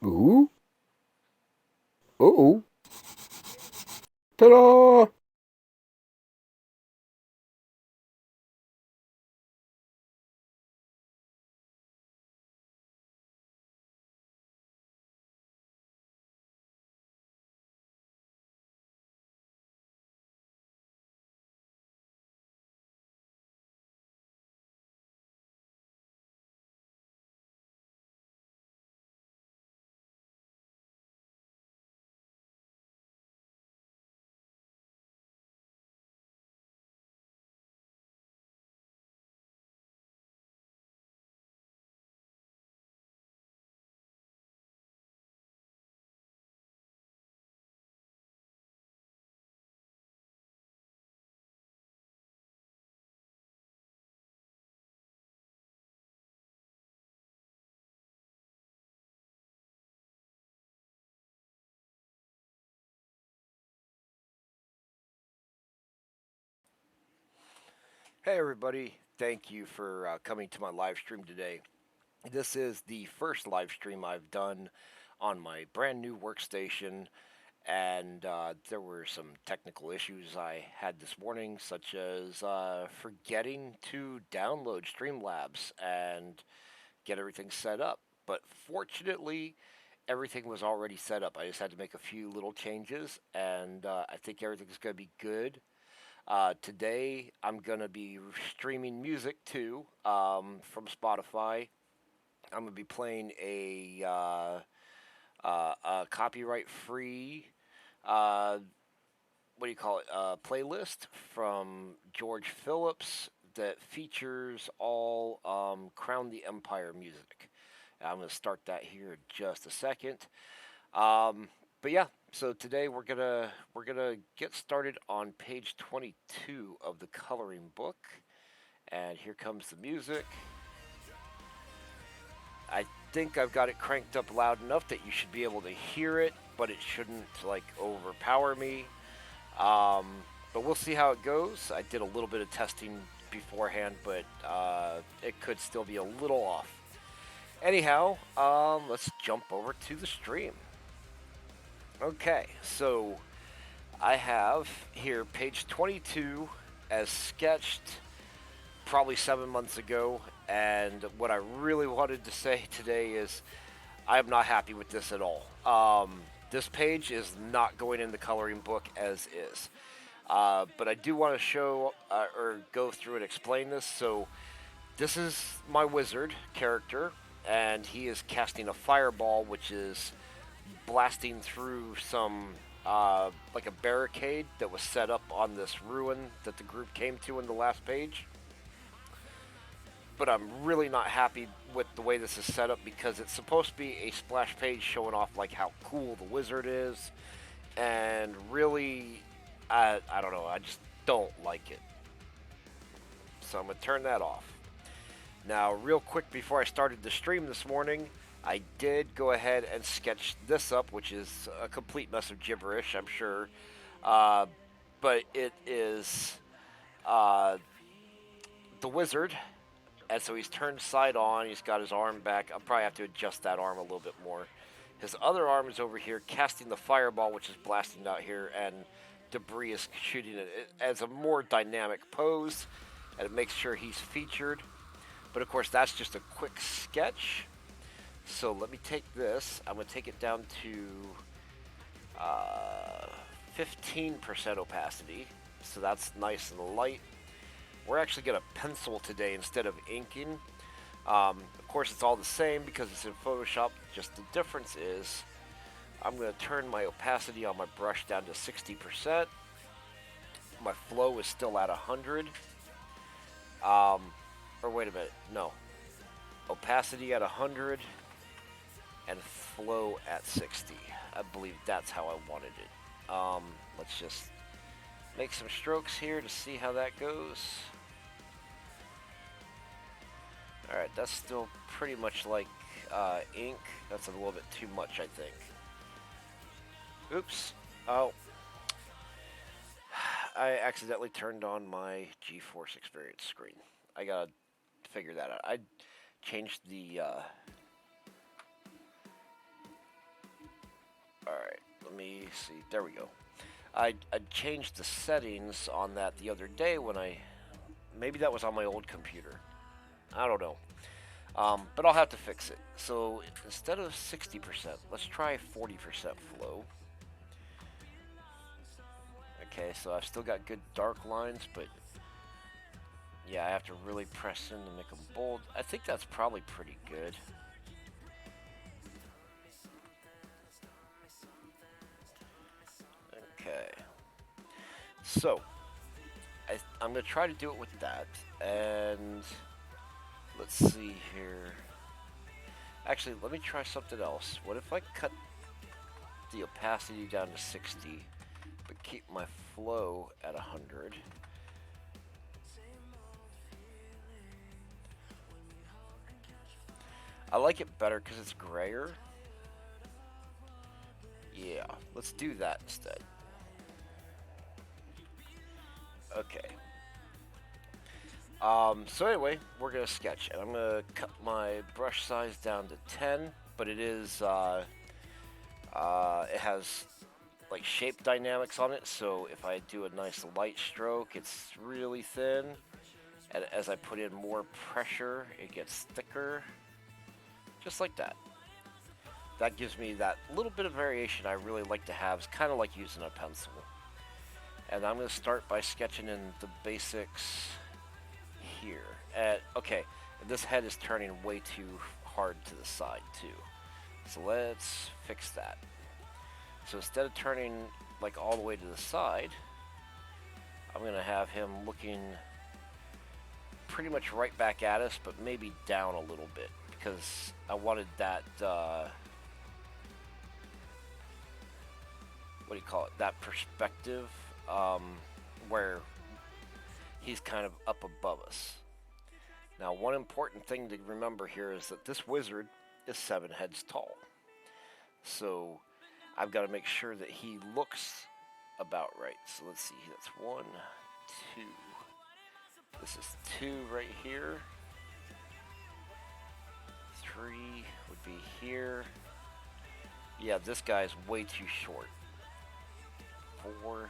Ooh. Uh-oh. Ta-da! Hey everybody, thank you for coming to my live stream today. This is the first live stream I've done on my brand new workstation, and there were some technical issues I had this morning, such as forgetting to download Streamlabs and get everything set up. But fortunately, everything was already set up. I just had to make a few little changes, and I think everything's going to be good. Today, I'm going to be streaming music too from Spotify. I'm going to be playing a copyright free, uh, what do you call it, playlist from George Phillips that features all Crown the Empire music. I'm going to start that here in just a second. But yeah, so today we're gonna get started on page 22 of the coloring book, and here comes the music. I think I've got it cranked up loud enough that you should be able to hear it, but it shouldn't like overpower me. Um, but we'll see how it goes. I did a little bit of testing beforehand, but it could still be a little off. Anyhow, let's jump over to the stream. Okay, so I have here page 22 as sketched probably 7 months ago. And what I really wanted to say today is I am not happy with this at all. This page is not going in the coloring book as is. But I do want to show or go through and explain this. So, this is my wizard character, and he is casting a fireball, which is blasting through some like a barricade that was set up on this ruin that the group came to in the last page. But I'm really not happy with the way this is set up because it's supposed to be a splash page showing off like how cool the wizard is, and really, I don't know, I just don't like it. So I'm gonna turn that off. Now, real quick before I started the stream this morning, I did go ahead and sketch this up, which is a complete mess of gibberish, I'm sure. Uh, but it is uh, the wizard, and so he's turned side on. He's got his arm back. I'll probably have to adjust that arm a little bit more. His other arm is over here, casting the fireball, which is blasting out here, and debris is shooting it as a more dynamic pose, and it makes sure he's featured. But of course, that's just a quick sketch. So let me take this. I'm going to take it down to 15% opacity. So that's nice and light. We're actually going to pencil today instead of inking. Of course, it's all the same because it's in Photoshop. Just the difference is I'm going to turn my opacity on my brush down to 60%. My flow is still at 100. Or wait a minute. No. Opacity at 100 and flow at 60. I believe that's how I wanted it. Let's just make some strokes here to see how that goes. Alright, that's still pretty much like ink. That's a little bit too much, I think. Oops. Oh. I accidentally turned on my GeForce Experience screen. I gotta figure that out. I changed the Alright, let me see. There we go. I changed the settings on that the other day when maybe that was on my old computer. I don't know. But I'll have to fix it. So instead of 60%, let's try 40% flow. Okay, so I've still got good dark lines, but yeah, I have to really press in to make them bold. I think that's probably pretty good. Okay. So, I'm going to try to do it with that. And let's see here. Actually, let me try something else. What if I cut the opacity down to 60, but keep my flow at 100? I like it better because it's grayer. Yeah, let's do that instead. Okay. So anyway, we're gonna sketch, and I'm gonna cut my brush size down to 10, but it is, it has like shape dynamics on it, so if I do a nice light stroke, it's really thin, and as I put in more pressure, it gets thicker, just like that. That gives me that little bit of variation I really like to have. It's kind of like using a pencil. And I'm going to start by sketching in the basics here. Okay, this head is turning way too hard to the side too. So let's fix that. So instead of turning like all the way to the side, I'm going to have him looking pretty much right back at us, but maybe down a little bit, because I wanted that, what do you call it, that perspective, where he's kind of up above us. Now, one important thing to remember here is that this wizard is 7 heads tall. So I've got to make sure that he looks about right. So let's see, that's 1, 2. This is 2 right here. 3 would be here. Yeah, this guy's way too short. 4.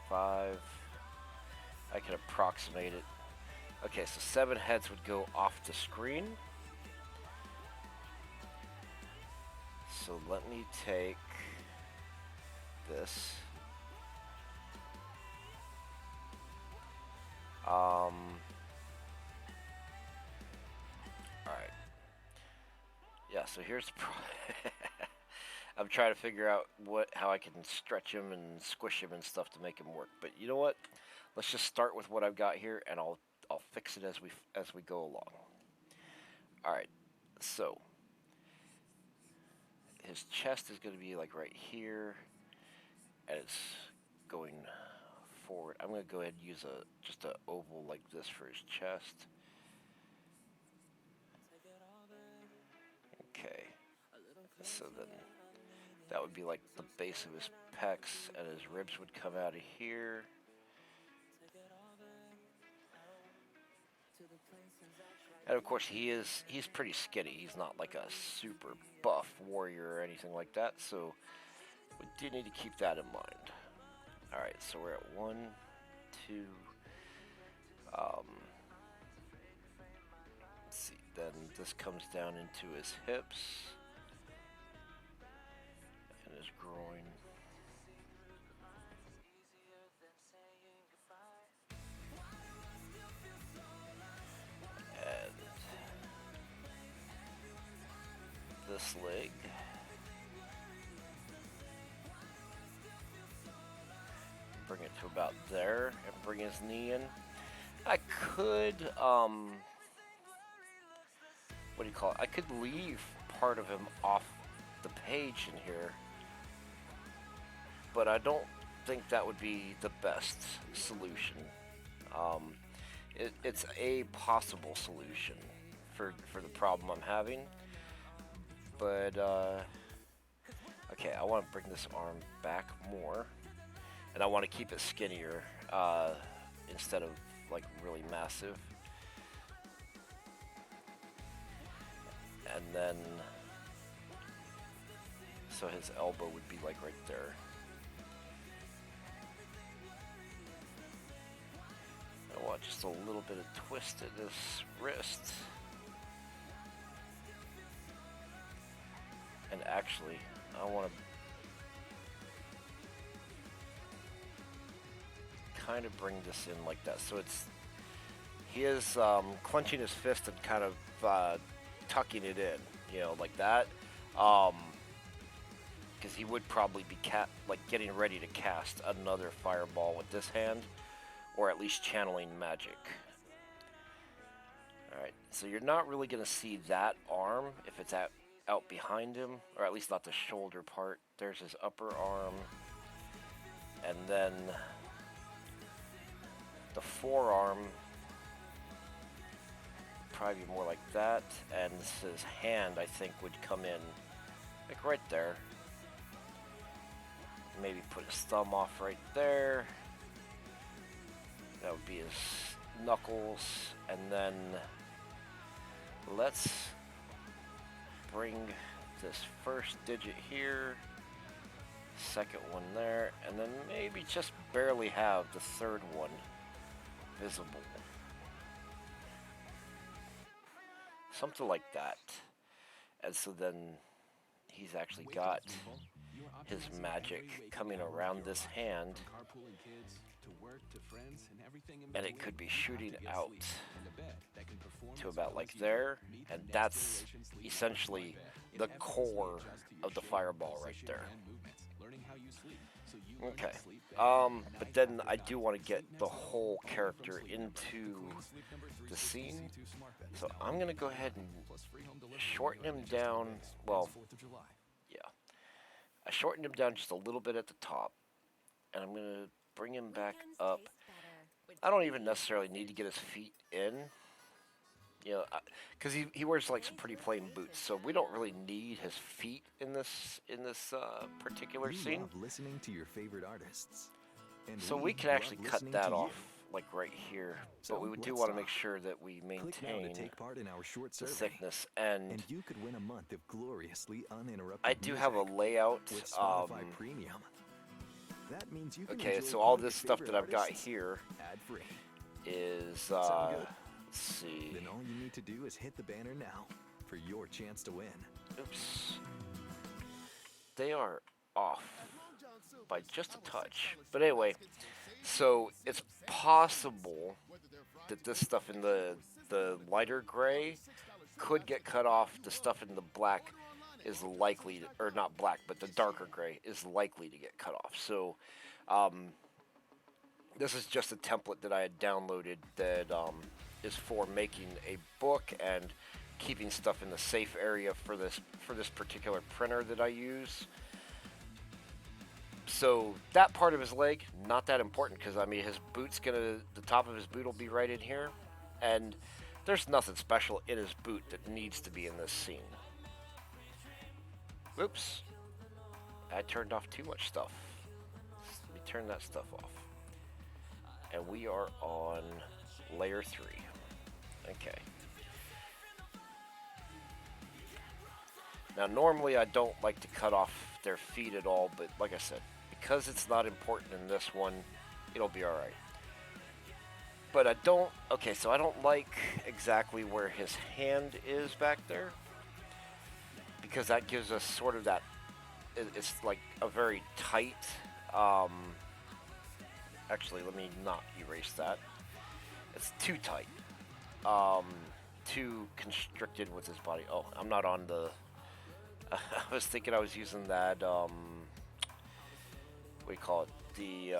5. I can approximate it. Okay, so 7 heads would go off the screen. So let me take this. Alright. Yeah, so here's the I'm trying to figure out how I can stretch him and squish him and stuff to make him work. But you know what? Let's just start with what I've got here, and I'll fix it as we go along. All right. So his chest is going to be like right here, and it's going forward. I'm going to go ahead and use just an oval like this for his chest. Okay. So then that would be like the base of his pecs, and his ribs would come out of here. And of course he's pretty skinny. He's not like a super buff warrior or anything like that, so we do need to keep that in mind. Alright, so we're at 1, 2, let's see, then this comes down into his hips and his groin. And this leg. Bring it to about there and bring his knee in. I could, what do you call it? I could leave part of him off the page in here, but I don't think that would be the best solution. It's a possible solution for the problem I'm having, but okay, I want to bring this arm back more, and I want to keep it skinnier instead of like really massive. And then, so his elbow would be like right there. I want just a little bit of twist in his wrist. And actually, I want to kind of bring this in like that. So he is clenching his fist and kind of tucking it in, you know, like that. Because he would probably be getting ready to cast another fireball with this hand, or at least channeling magic. Alright, so you're not really going to see that arm if it's out behind him, or at least not the shoulder part. There's his upper arm, and then the forearm probably more like that, and his hand, I think, would come in like right there. Maybe put his thumb off right there. That would be his knuckles, and then let's bring this first digit here, second one there, and then maybe just barely have the third one visible. Something like that. And so then he's actually got his magic coming around this hand, and it could be shooting out to about like there, and that's essentially the core of the fireball right there. Okay, but then I do want to get the whole character into the scene, so I'm going to go ahead and shorten him down. Well, yeah, I shortened him down just a little bit at the top, and I'm going to bring him back up. I don't even necessarily need to get his feet in, you know, because he wears like some pretty plain boots, so we don't really need his feet in this particular scene. Love listening to your favorite artists, and so we can actually cut that off like right here, but we do want to make sure that we maintain take part in our short the survey, thickness, and you could win a month of gloriously uninterrupted I do have a layout. with Spotify Premium. That means you can Okay, enjoy so all your this stuff favorite that I've got artists here ad-free. is Sound good? let's see. Then all you need to do is hit the banner now for your chance to win. Oops. They are off by just a touch. But anyway, so it's possible that this stuff in the lighter gray could get cut off. The stuff in the black is likely, or not black, but the darker gray is likely to get cut off. So this is just a template that I had downloaded that is for making a book and keeping stuff in the safe area for this particular printer that I use. So that part of his leg, not that important, because I mean his boot's the top of his boot will be right in here, and there's nothing special in his boot that needs to be in this scene. Whoops, I turned off too much stuff. Let me turn that stuff off. And we are on layer 3. Okay. Now normally I don't like to cut off their feet at all, but like I said, because it's not important in this one, it'll be alright. But I don't, okay, so I don't like exactly where his hand is back there, because that gives us sort of that, it's like a very tight, actually let me not erase that. It's too tight, too constricted with his body. Oh, I'm not on the, I was thinking I was using that, what do you call it, the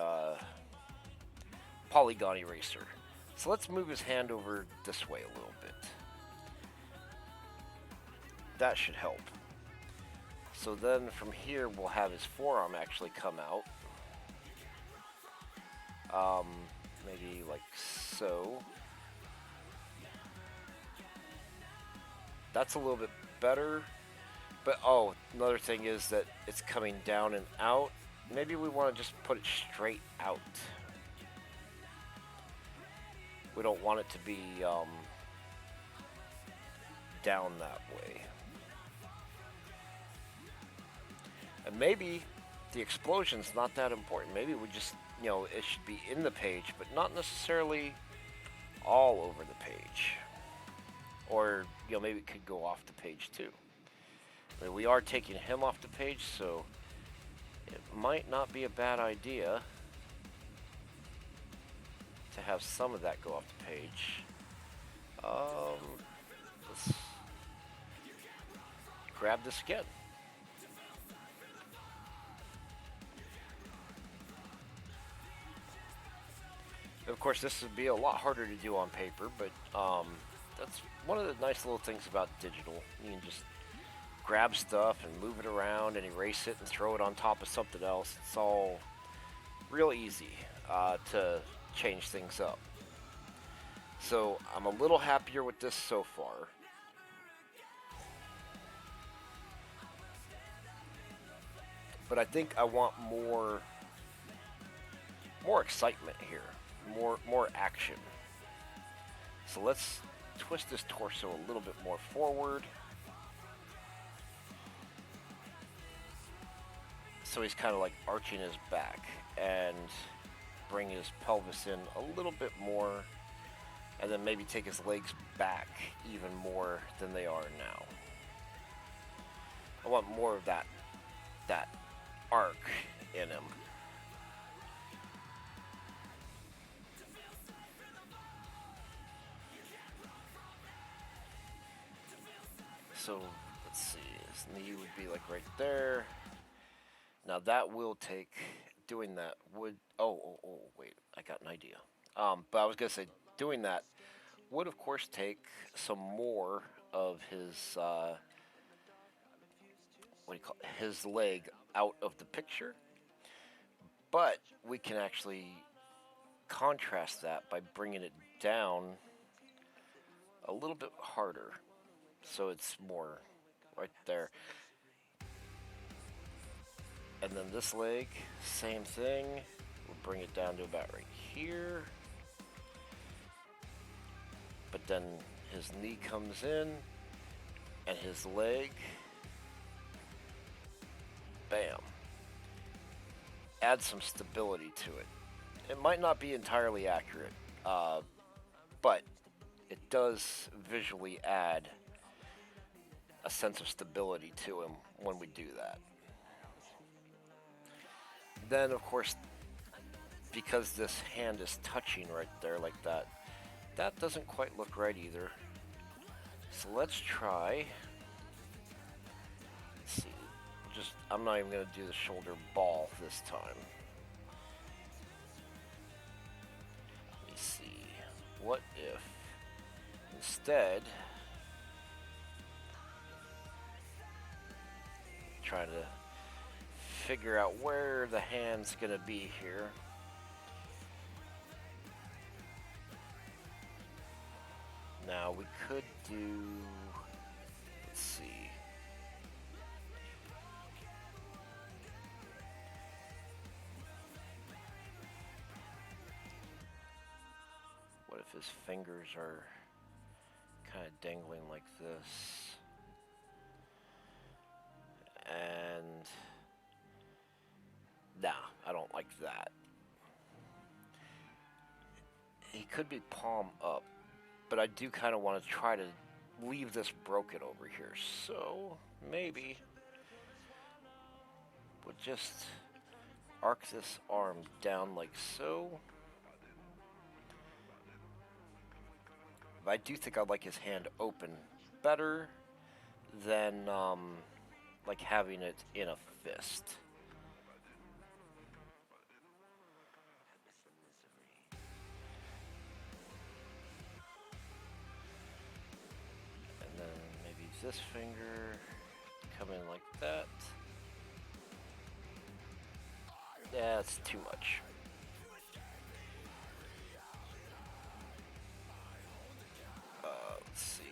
polygon eraser. So let's move his hand over this way a little bit. That should help. So then from here we'll have his forearm actually come out. Maybe like so. That's a little bit better. But oh, another thing is that it's coming down and out. Maybe we want to just put it straight out. We don't want it to be down that way. And maybe the explosion's not that important. Maybe we just, it should be in the page, but not necessarily all over the page. Or, maybe it could go off the page too. I mean, we are taking him off the page, so it might not be a bad idea to have some of that go off the page. Let's grab this again. Of course, this would be a lot harder to do on paper, but that's one of the nice little things about digital. You can just grab stuff and move it around and erase it and throw it on top of something else. It's all real easy to change things up. So I'm a little happier with this so far. But I think I want more excitement here, more action. So let's twist this torso a little bit more forward. So he's kind of like arching his back, and bring his pelvis in a little bit more, and then maybe take his legs back even more than they are now. I want more of that arc in him. So let's see, his knee would be like right there. Now that will take, doing that would, wait, I got an idea. But I was gonna say, doing that would of course take some more of his, his leg out of the picture. But we can actually contrast that by bringing it down a little bit harder. So it's more right there. And then this leg, same thing. We'll bring it down to about right here. But then his knee comes in, and his leg, bam. Add some stability to it. It might not be entirely accurate, but it does visually add a sense of stability to him when we do that. Then, of course, because this hand is touching right there like that, that doesn't quite look right either. So let's try. Let's see. I'm not even going to do the shoulder ball this time. Let me see. What if instead, trying to figure out where the hand's going to be here. Now we could do, let's see. What if his fingers are kind of dangling like this? And nah, I don't like that. He could be palm up, but I do kind of want to try to leave this broken over here. So maybe we'll just arc this arm down like so. But I do think I like his hand open better than like having it in a fist. And then maybe this finger come in like that. Yeah, that's too much. Let's see.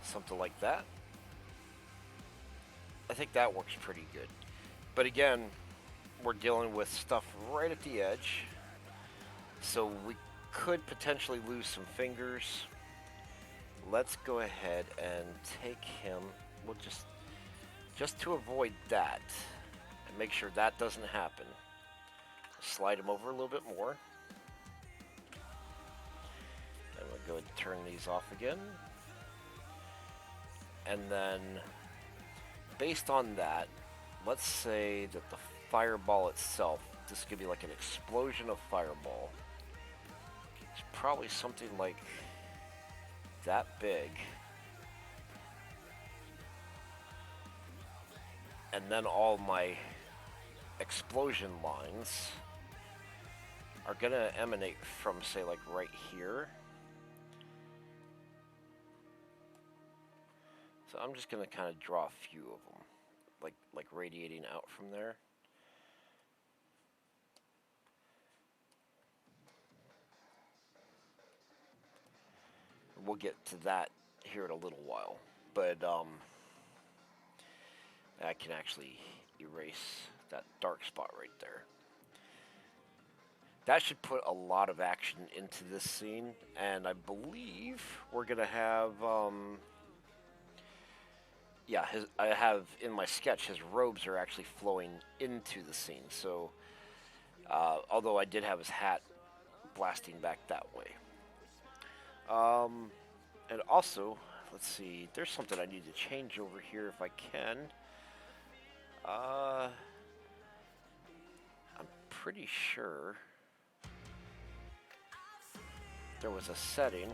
Something like that. I think that works pretty good. But again, we're dealing with stuff right at the edge. So we could potentially lose some fingers. let's go ahead and take him. We'll just to avoid that and make sure that doesn't happen. Slide him over a little bit more. And we'll go ahead and turn these off again. And then, based on that, let's say that the fireball itself, this could be like an explosion of fireball. It's probably something like that big. And then all my explosion lines are gonna emanate from, say, like right here. So I'm just gonna kind of draw a few of them, like radiating out from there. We'll get to that here in a little while, but I can actually erase that dark spot right there. That should put a lot of action into this scene, and I believe we're gonna have yeah, I have in my sketch his robes are actually flowing into the scene. So although I did have his hat blasting back that way. And also, let's see, there's something I need to change over here if I can. I'm pretty sure there was a setting.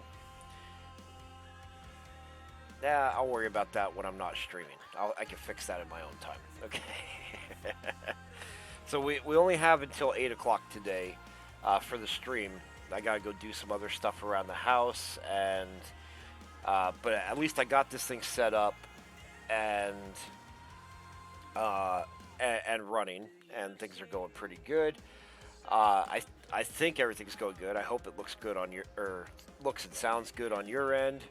Yeah, I'll worry about that when I'm not streaming. I can fix that in my own time. Okay. So we only have until 8 o'clock today for the stream. I gotta go do some other stuff around the house, and but at least I got this thing set up and running, and things are going pretty good. I think everything's going good. I hope it looks good on your looks and sounds good on your end.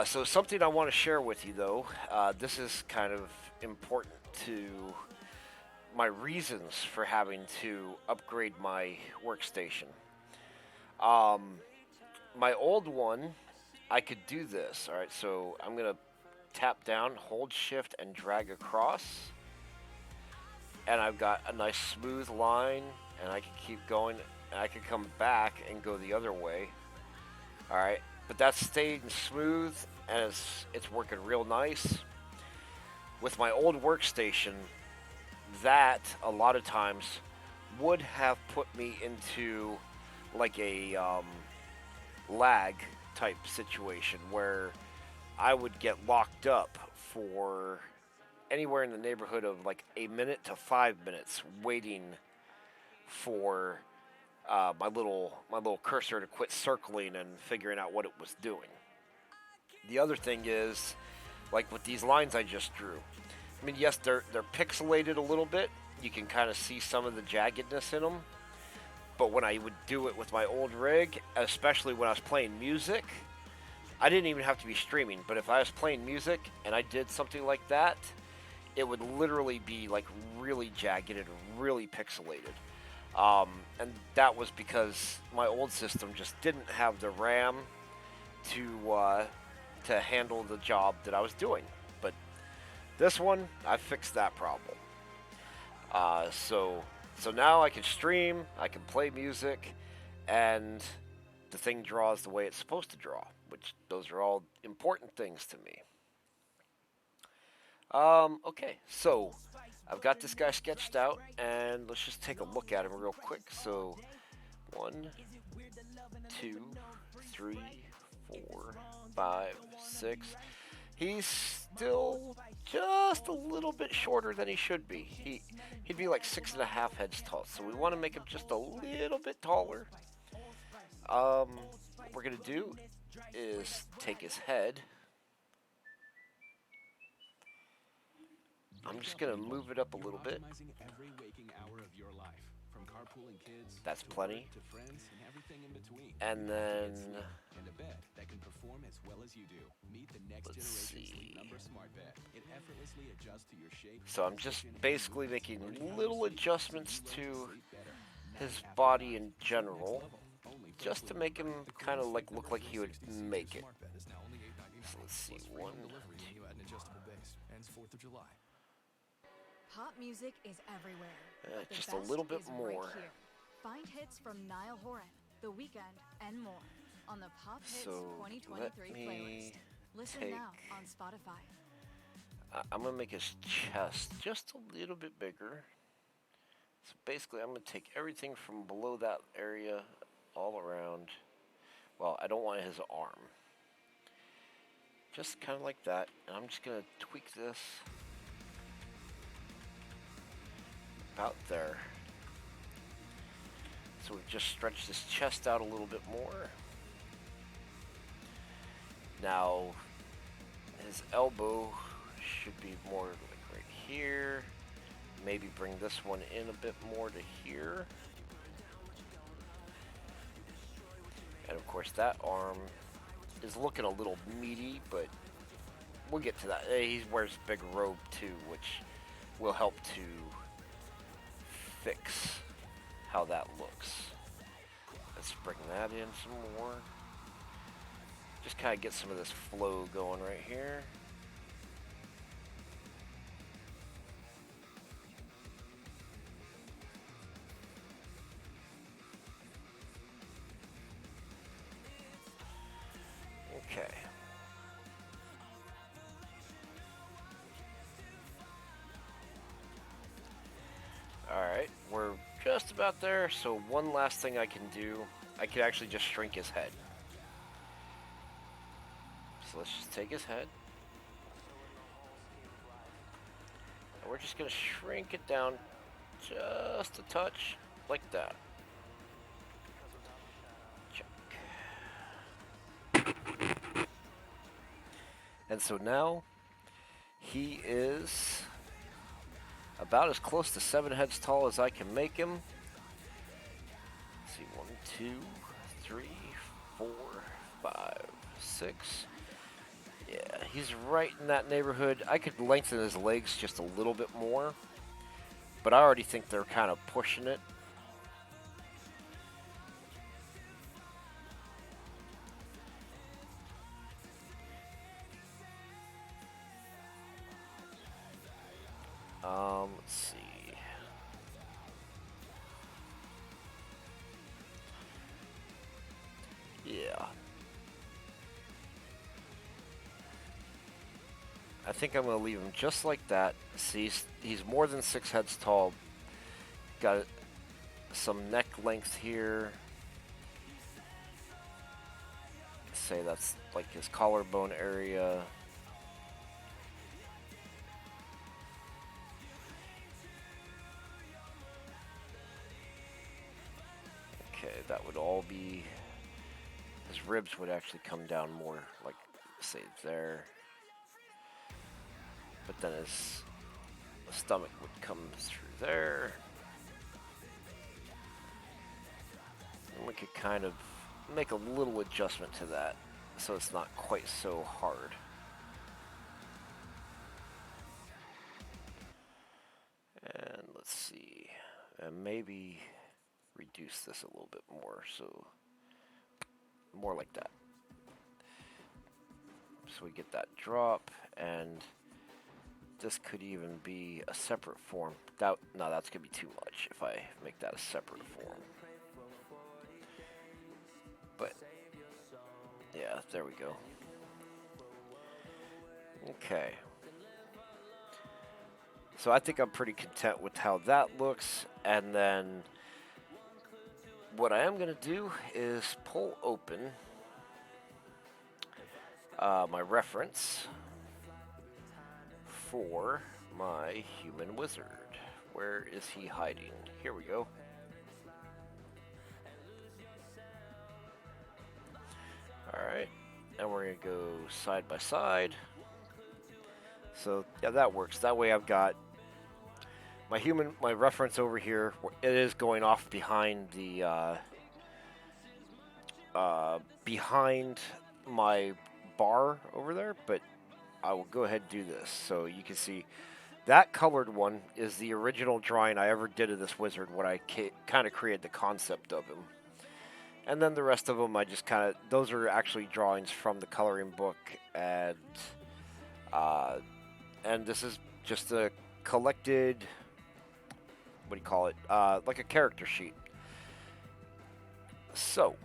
So something I want to share with you, though, this is kind of important to my reasons for having to upgrade my workstation. My old one, I could do this. All right, so I'm going to tap down, hold shift, and drag across. And I've got a nice smooth line, and I can keep going, and I can come back and go the other way. All right. But that's staying smooth, and it's working real nice. With my old workstation, that a lot of times would have put me into like a lag type situation where I would get locked up for anywhere in the neighborhood of like a minute to 5 minutes waiting for my little cursor to quit circling and figuring out what it was doing. The other thing is, like with these lines I just drew, I mean, yes, they're pixelated a little bit. You can kind of see some of the jaggedness in them. But when I would do it with my old rig, especially when I was playing music, I didn't even have to be streaming. But if I was playing music and I did something like that, it would literally be like really jagged and really pixelated. And that was because my old system just didn't have the RAM to handle the job that I was doing. But this one, I fixed that problem. So now I can stream, I can play music, and the thing draws the way it's supposed to draw, which those are all important things to me. Okay, so I've got this guy sketched out, and let's just take a look at him real quick. So 1, 2, 3, 4, 5, 6. He's still just a little bit shorter than he should be. He'd be like 6.5 heads tall. So we want to make him just a little bit taller. What we're gonna do is take his head. I'm just gonna move it up a little bit. That's plenty. And then let's see. So I'm just basically making little adjustments to his body in general, just to make him kind of like look like he would make it. So let's see, Plus free one, home delivery when you add an adjustable base. Ends 4th of July. Pop music is everywhere. But the just best a little bit is more. right here. Find hits from Niall Horan, The Weeknd, and more on the Pop Hits So 2023 let me playlist. Listen take. now on Spotify. I'm gonna make his chest just a little bit bigger. So basically, I'm gonna take everything from below that area all around. Well, I don't want his arm. Just kind of like that. And I'm just gonna tweak this about there. So we've just stretched his chest out a little bit more. Now, his elbow should be more like right here. Maybe bring this one in a bit more to here. And of course that arm is looking a little meaty, but we'll get to that. He wears a big robe too, which will help to fix how that looks. Let's bring that in some more. Just kind of get some of this flow going right here. Okay. Alright, we're just about there, so one last thing I can do, I could actually just shrink his head. So let's just take his head. And we're just going to shrink it down just a touch, like that. Check. And so now, he is about as close to 7 heads tall as I can make him. Let's see, 1, 2, 3, 4, 5, 6. Yeah, he's right in that neighborhood. I could lengthen his legs just a little bit more, but I already think they're kind of pushing it. Let's see. Yeah. I think I'm going to leave him just like that. See, he's more than 6 heads tall. Got some neck length here. Say that's like his collarbone area. Okay, that would all be... His ribs would actually come down more, like, say, there. But then his stomach would come through there. And we could kind of make a little adjustment to that so it's not quite so hard. And let's see, and maybe reduce this a little bit more, so more like that. So we get that drop, and this could even be a separate form. No, that's gonna be too much if I make that a separate form. But yeah, there we go. Okay. So I think I'm pretty content with how that looks, and then what I am going to do is pull open my reference for my human wizard. Where is he hiding? Here we go. Alright, and we're going to go side by side. So yeah, that works. That way I've got my reference over here. It is going off behind the behind my bar over there, but I will go ahead and do this so you can see that colored one is the original drawing I ever did of this wizard when I kind of created the concept of him. And then the rest of them, I just kind of, those are actually drawings from the coloring book, uh, and this is just a collected, what do you call it, like a character sheet. So,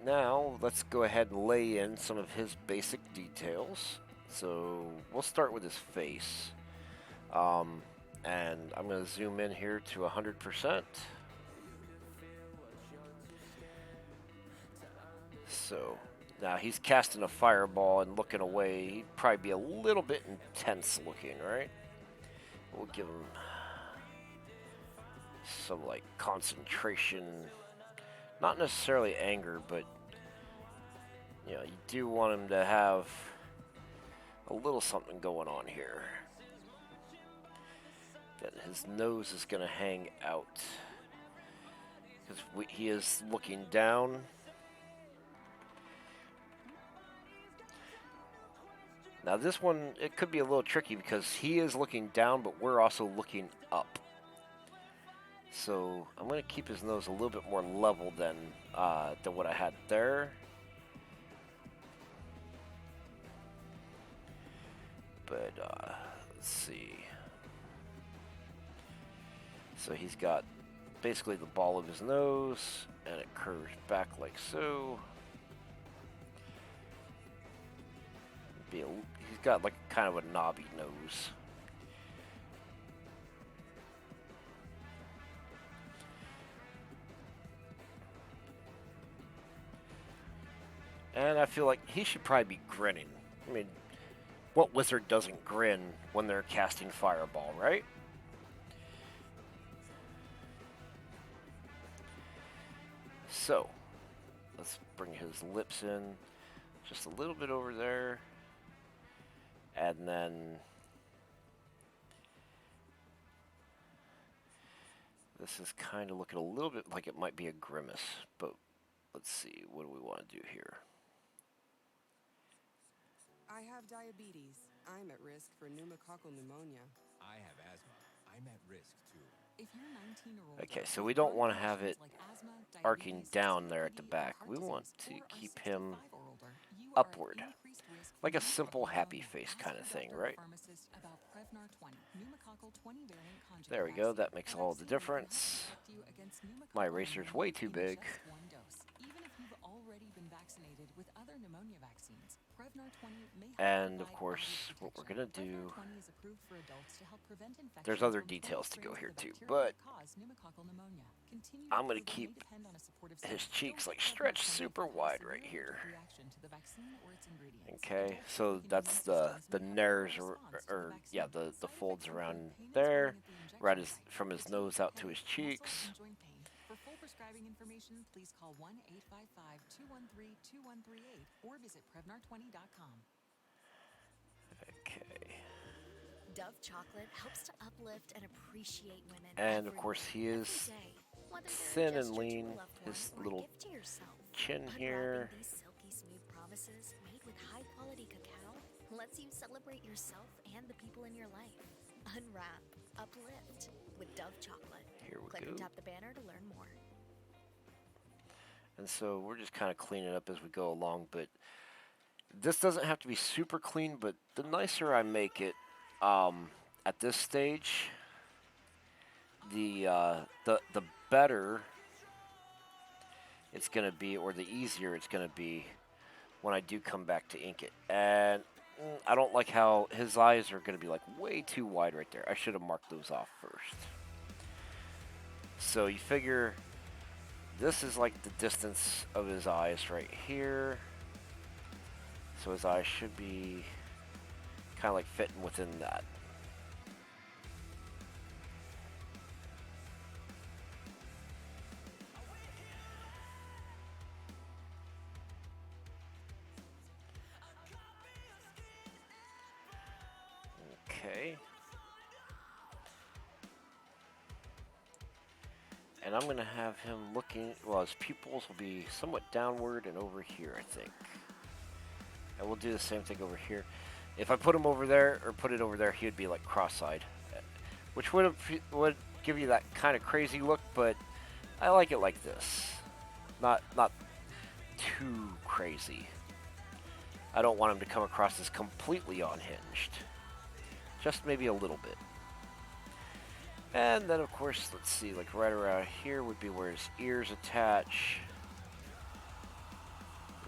now let's go ahead and lay in some of his basic details. So, we'll start with his face. And I'm going to zoom in here to 100%. So now he's casting a fireball and looking away. He'd probably be a little bit intense looking, right? We'll give him some like concentration. Not necessarily anger, but you know, you do want him to have a little something going on here. That his nose is going to hang out. Because he is looking down. Now this one, it could be a little tricky because he is looking down, but we're also looking up. So I'm going to keep his nose a little bit more level than what I had there. But let's see. So he's got basically the ball of his nose, and it curves back like so. He's got like kind of a knobby nose. And I feel like he should probably be grinning. I mean, what wizard doesn't grin when they're casting Fireball, right? So, let's bring his lips in just a little bit over there. And then this is kind of looking a little bit like it might be a grimace, but let's see, what do we want to do here? I have diabetes. I'm at risk for pneumococcal pneumonia. I have asthma. I'm at risk too. If you're 19-year-old, Okay, so we don't want to have it arcing down there at the back. We want to keep him upward, like a simple happy face kind of thing, right? There we go, that makes all the difference. My eraser's way too big. And of course, what we're gonna do, there's other details to go here too, but I'm gonna keep his cheeks like stretched super wide right here. Okay, so that's the nares, or yeah, the folds around there, right from his nose out to his cheeks. For full prescribing information, please call 1-855-213-2138 or visit Prevnar20.com. Okay. Dove chocolate helps to uplift and appreciate women. And of course he is thin and lean. His little chin here. These silky smooth promises made with high quality cacao lets you celebrate yourself and the people in your life. Unwrap, uplift with Dove chocolate. Here we Click go. or tap the banner to learn more. And so we're just kind of cleaning up as we go along, but this doesn't have to be super clean, but the nicer I make it at this stage, the better it's going to be, or the easier it's going to be when I do come back to ink it. And I don't like how his eyes are going to be like way too wide right there. I should have marked those off first. So you figure this is like the distance of his eyes right here. So his eyes should be kind of like fitting within that. Okay. And I'm going to have him looking, well, his pupils will be somewhat downward and over here, I think. And we'll do the same thing over here. If I put him over there, or put it over there, he would be like cross-eyed. Which would give you that kind of crazy look, but I like it like this. Not too crazy. I don't want him to come across as completely unhinged. Just maybe a little bit. And then, of course, let's see, like right around here would be where his ears attach.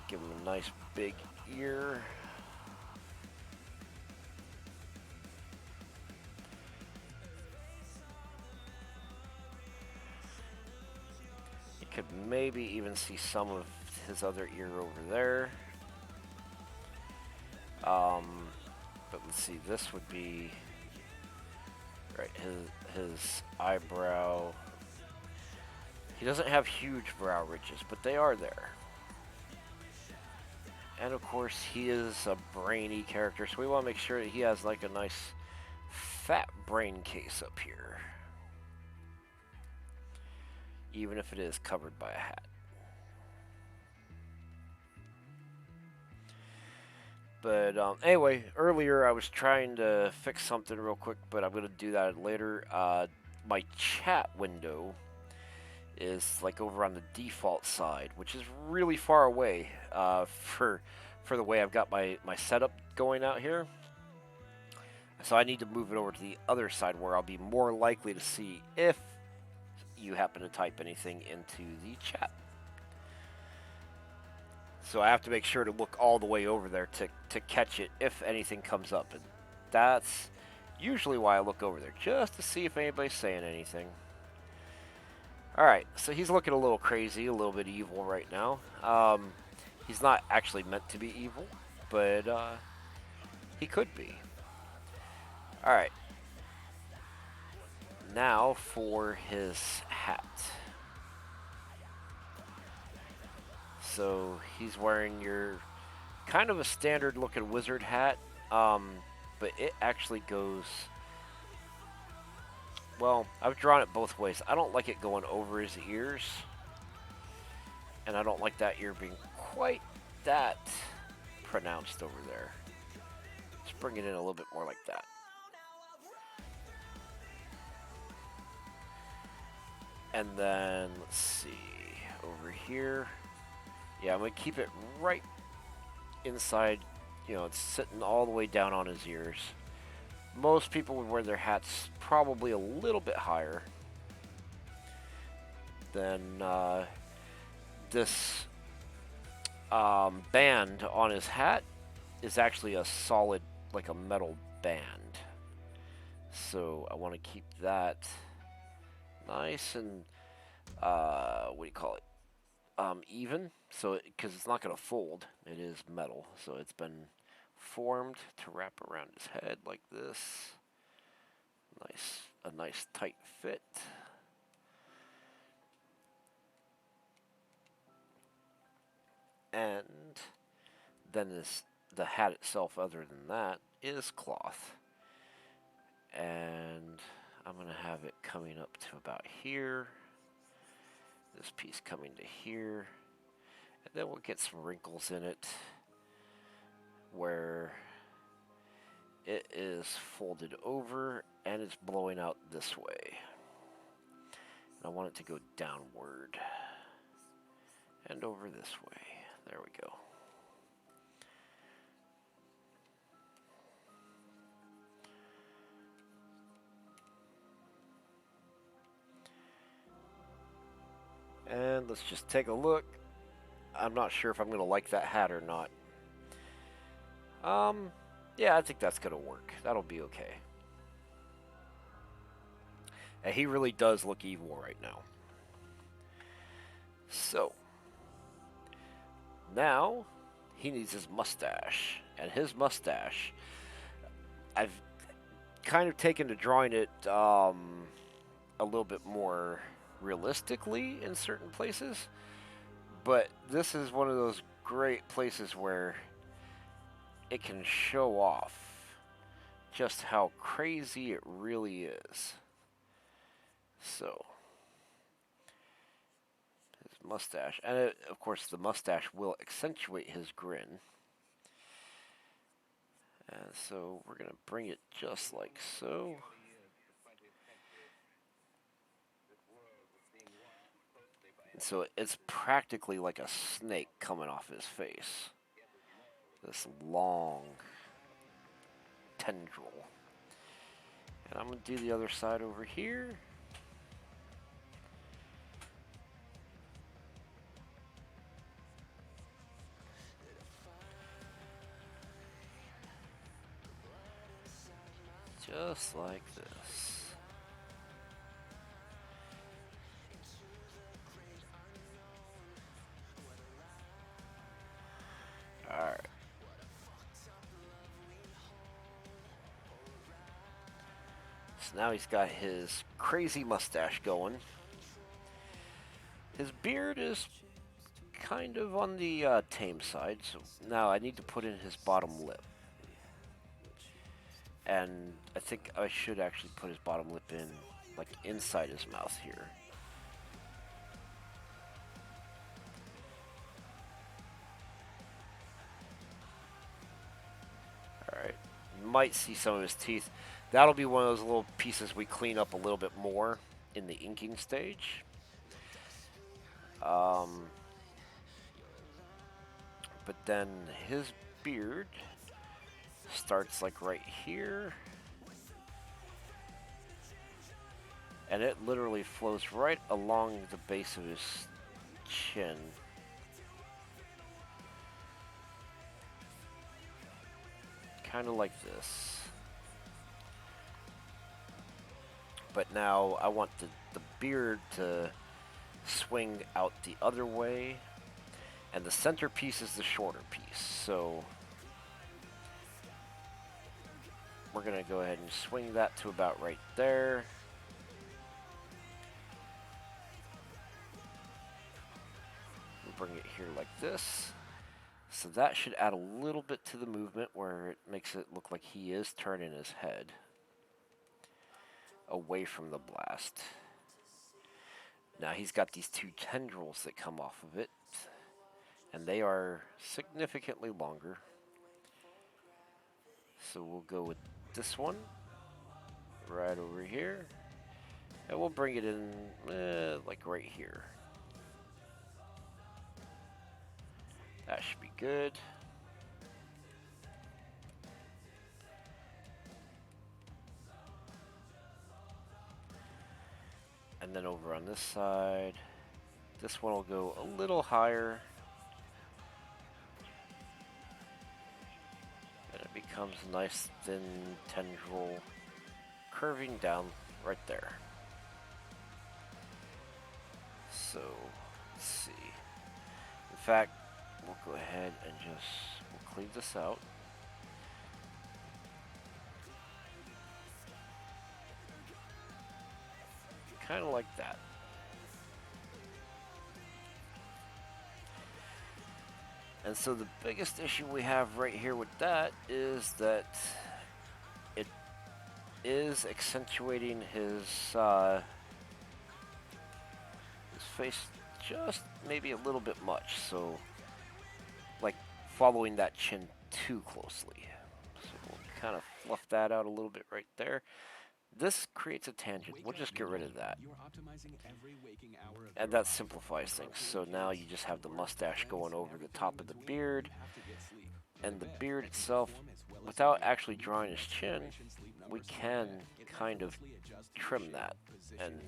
Give him a nice big ear. You could maybe even see some of his other ear over there. But let's see, this would be right, his eyebrow. He doesn't have huge brow ridges, but they are there. And of course, he is a brainy character, so we want to make sure that he has like a nice fat brain case up here. Even if it is covered by a hat. But anyway, earlier I was trying to fix something real quick, but I'm going to do that later. My chat window is like over on the default side, which is really far away for the way I've got my setup going out here. So I need to move it over to the other side where I'll be more likely to see if you happen to type anything into the chat. So I have to make sure to look all the way over there to catch it if anything comes up. And that's usually why I look over there, just to see if anybody's saying anything. Alright, so he's looking a little crazy, a little bit evil right now. He's not actually meant to be evil, but he could be. Alright. Now for his hat. So he's wearing your kind of a standard looking wizard hat, but it actually goes, well, I've drawn it both ways. I don't like it going over his ears, and I don't like that ear being quite that pronounced over there. Let's bring it in a little bit more like that. And then, let's see, over here. Yeah, I'm going to keep it right inside, it's sitting all the way down on his ears. Most people would wear their hats probably a little bit higher than this band on his hat is actually a solid, like a metal band. So I want to keep that nice and, what do you call it? Even, so because it's not going to fold, it is metal, so it's been formed to wrap around his head like this. A nice tight fit. And then the hat itself, other than that, is cloth. And I'm going to have it coming up to about here. This piece coming to here. And then we'll get some wrinkles in it where it is folded over and it's blowing out this way. And I want it to go downward and over this way. There we go. And let's just take a look. I'm not sure if I'm going to like that hat or not. Yeah, I think that's going to work. That'll be okay. And he really does look evil right now. So, now he needs his mustache. And his mustache, I've kind of taken to drawing it a little bit more realistically in certain places. But this is one of those great places where it can show off just how crazy it really is. So, his mustache. And of course, the mustache will accentuate his grin. And so, we're going to bring it just like so. So it's practically like a snake coming off his face. This long tendril. And I'm going to do the other side over here. Just like this. Alright. So now he's got his crazy mustache going. His beard is kind of on the tame side, so now I need to put in his bottom lip. And I think I should actually put his bottom lip in, like, inside his mouth here. Alright, you might see some of his teeth. That'll be one of those little pieces we clean up a little bit more in the inking stage. But then his beard starts like right here. And it literally flows right along the base of his chin. Kind of like this. But now I want the beard to swing out the other way. And the centerpiece is the shorter piece. So we're going to go ahead and swing that to about right there. We'll bring it here like this. So that should add a little bit to the movement where it makes it look like he is turning his head away from the blast. Now he's got these two tendrils that come off of it, and they are significantly longer. So we'll go with this one right over here, and we'll bring it in like right here. That should be good. And then over on this side, this one will go a little higher. And it becomes a nice thin tendril curving down right there. So, let's see. In fact, we'll go ahead and we'll clean this out. Kind of like that. And so the biggest issue we have right here with that is that it is accentuating his face just maybe a little bit much. So, like, following that chin too closely. So we'll kind of fluff that out a little bit right there. This creates a tangent. We'll just get rid of that. And that simplifies things. So now you just have the mustache going over the top of the beard. And the beard itself, without actually drawing his chin, we can kind of trim that and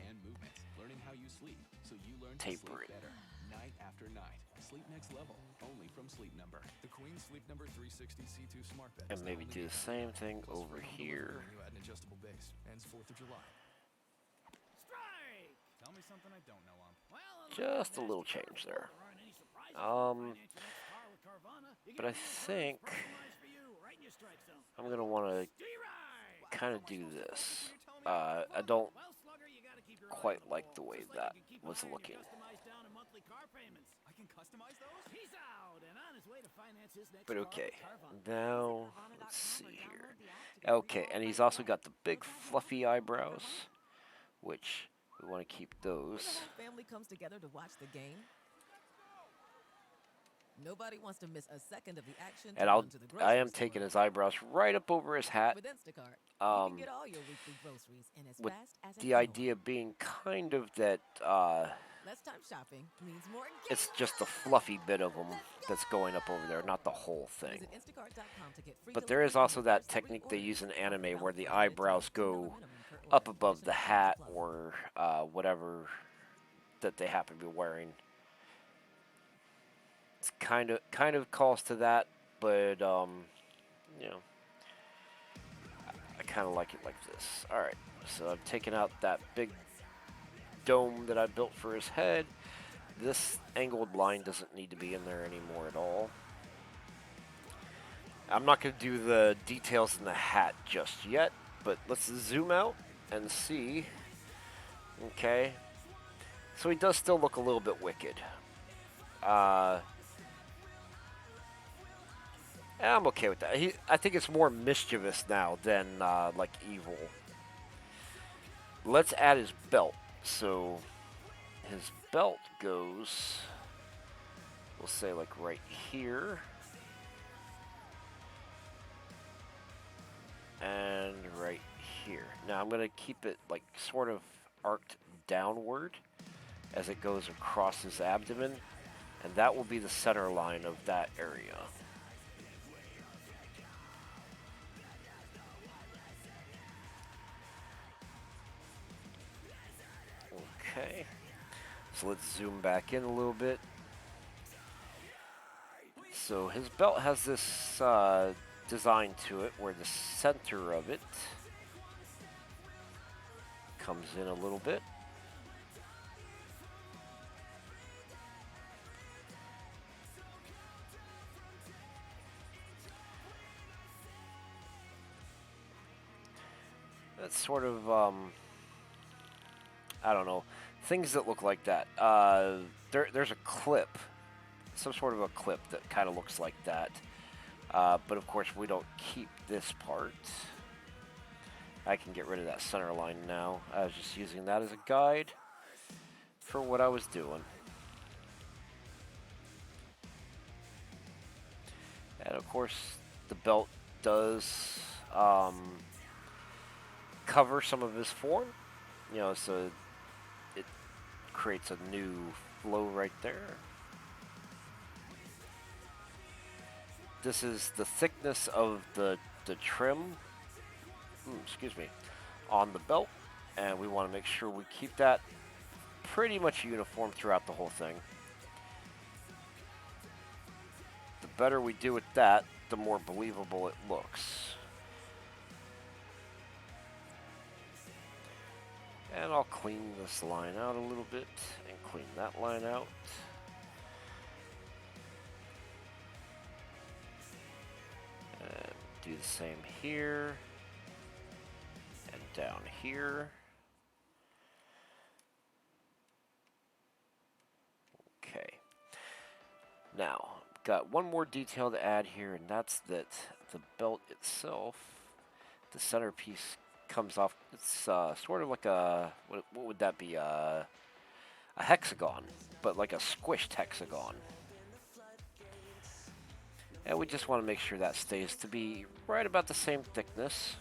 taper it. Night after night. Sleep next level. Only from Sleep Number. The Queen Sleep Number 360 C2 smart bed. And maybe do the same thing over here. You add an adjustable base. Ends 4th of July. Strike! Tell me something I don't know. Just a little change there. But I think I'm going to want to kind of do this. I don't quite like the way that was looking. But okay, now let's see here. Okay, and he's also got the big fluffy eyebrows, which we want to keep those. Family comes together to watch the game. Nobody wants to miss a second of the action. And I am taking his eyebrows right up over his hat. With Instacart, you can get all your weekly groceries in as With fast as the idea being kind of that Less time shopping means more It's just the fluffy bit of them that's going up over there, not the whole thing. Visit Instacart.com to get free But there delivery is on also your that first 3 technique they orders. use in anime $100 where the per item, eyebrows $10 go minimum per up order. above the Additional hat terms apply. or whatever that they happen to be wearing. It's kind of calls to that, but you know, I kind of like it like this. All right, so I'm taking out that big dome that I built for his head. This angled line doesn't need to be in there anymore at all. I'm not going to do the details in the hat just yet, but let's zoom out and see. Okay, so he does still look a little bit wicked. I'm okay with that. I think it's more mischievous now than like evil. Let's add his belt. So his belt goes, we'll say like right here. And right here. Now I'm going to keep it like sort of arced downward as it goes across his abdomen. And that will be the center line of that area. Okay. So let's zoom back in a little bit. So his belt has this design to it where the center of it comes in a little bit. That's sort of, I don't know, things that look like that. There's a clip, some sort of a clip that kind of looks like that. But of course we don't keep this part. I can get rid of that center line now. I was just using that as a guide for what I was doing. And of course the belt does cover some of his form, you know, so it creates a new flow right there. This is the thickness of the trim, excuse me, on the belt, and we want to make sure we keep that pretty much uniform throughout the whole thing. The better we do with that, the more believable it looks. And I'll clean this line out a little bit and clean that line out. And do the same here and down here. Okay. Now, got one more detail to add here, and that's that the belt itself, the centerpiece comes off. It's sort of like a, what would that be? A hexagon, but like a squished hexagon. And we just want to make sure that stays to be right about the same thickness.